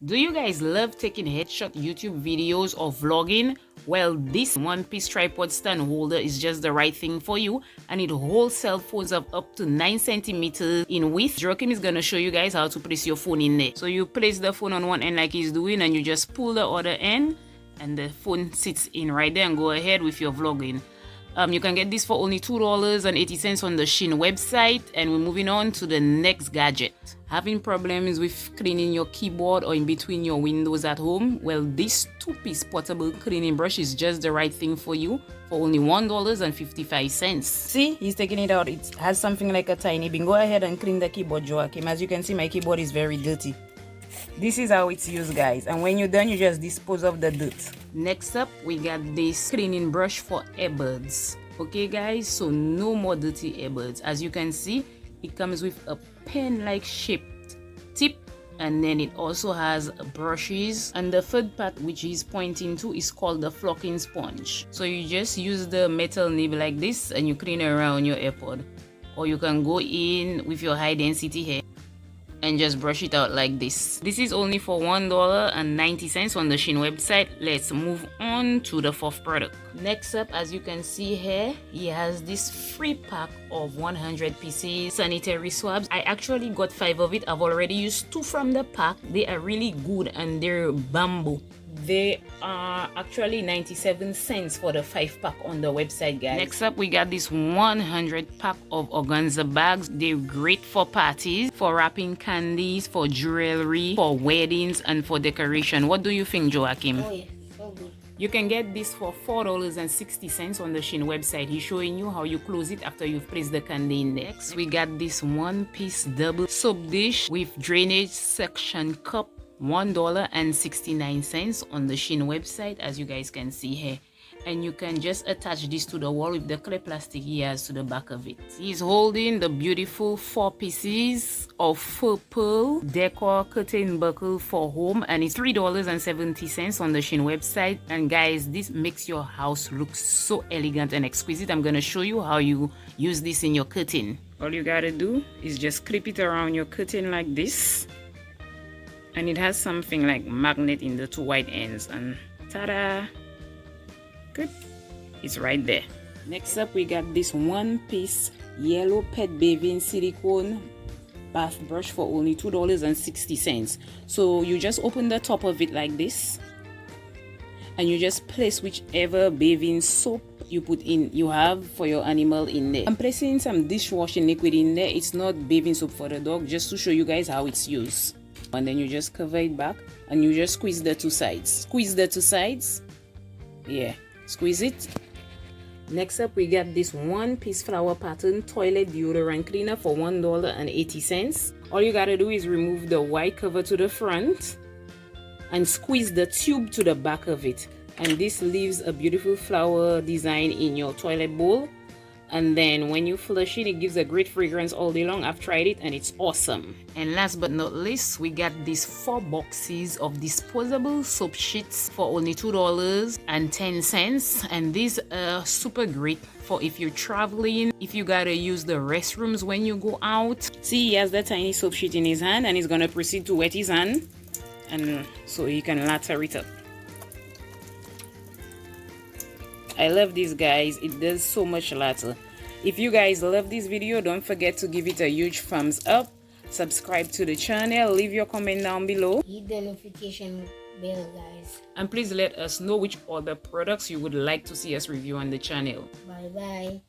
Do you guys love taking headshot YouTube videos or vlogging? Well, this one-piece tripod stand holder is just the right thing for you, and it holds cell phones of up to 9 centimeters in width. Joachim is gonna show you guys how to place your phone in there. So you place the phone on one end like he's doing, and you just pull the other end, and the phone sits in right there, and go ahead with your vlogging. You can get this for only $2.80 on the Shein website. And we're moving on to the next gadget. Having problems with cleaning your keyboard or in between your windows at home? Well, this two-piece portable cleaning brush is just the right thing for you for only $1.55. See, he's taking it out. It has something like a tiny bin. Go ahead and clean the keyboard, Joachim. As you can see, my keyboard is very dirty. This is how it's used, guys, and when you're done, you just dispose of the dirt. Next up, we got this cleaning brush for earbuds. Okay, guys, so no more dirty earbuds. As you can see, it comes with a pen-like shaped tip, and then it also has brushes, and the third part which he's pointing to is called the flocking sponge. So you just use the metal nib like this and you clean around your AirPod, or you can go in with your high density hair and just brush it out like this. This is only for $1.90 on the Shein website. Let's move on to the fourth product. Next up, as you can see here, he has this free pack of 100 pieces sanitary swabs. I actually got 5 of it. I've already used 2 from the pack. They are really good, and they're bamboo. They are actually 97 cents for the 5-pack on the website, guys. Next up, we got this 100 pack of organza bags. They're great for parties, for wrapping candies, for jewelry, for weddings, and for decoration. What do you think, Joachim? Oh yeah, so good. You can get this for $4.60 on the Shein website. He's showing you how you close it after you've placed the candy in. Next, we got this one-piece double soap dish with drainage section cup. $1.69 on the Shein website, as you guys can see here. And you can just attach this to the wall with the clear plastic he has to the back of it. He's holding the beautiful 4 pieces of purple Decor curtain buckle for home, and it's $3.70 on the Shein website. And guys, this makes your house look so elegant and exquisite. I'm gonna show you how you use this in your curtain. All you gotta do is just clip it around your curtain like this, and it has something like magnet in the 2 white ends, and ta-da! Good, it's right there. Next up, we got this one-piece yellow pet bathing silicone bath brush for only $2.60. So you just open the top of it like this, and you just place whichever bathing soap you have for your animal in there. I'm placing some dishwashing liquid in there. It's not bathing soap for the dog, just to show you guys how it's used. And then you just cover it back, and you just squeeze the 2 sides. Squeeze the 2 sides. Yeah, squeeze it. Next up, we got this one-piece flower pattern toilet deodorant cleaner for $1.80. All you gotta do is remove the white cover to the front and squeeze the tube to the back of it. And this leaves a beautiful flower design in your toilet bowl. And then when you flush it, it gives a great fragrance all day long. I've tried it and it's awesome. And last but not least, we got these 4 boxes of disposable soap sheets for only $2.10. And these are super great for if you're traveling, if you gotta use the restrooms when you go out. See, he has that tiny soap sheet in his hand, and he's gonna proceed to wet his hand, and so he can lather it up. I love these, guys. It does so much lather. If you guys love this video, don't forget to give it a huge thumbs up. Subscribe to the channel. Leave your comment down below. Hit the notification bell, guys. And please let us know which other products you would like to see us review on the channel. Bye bye.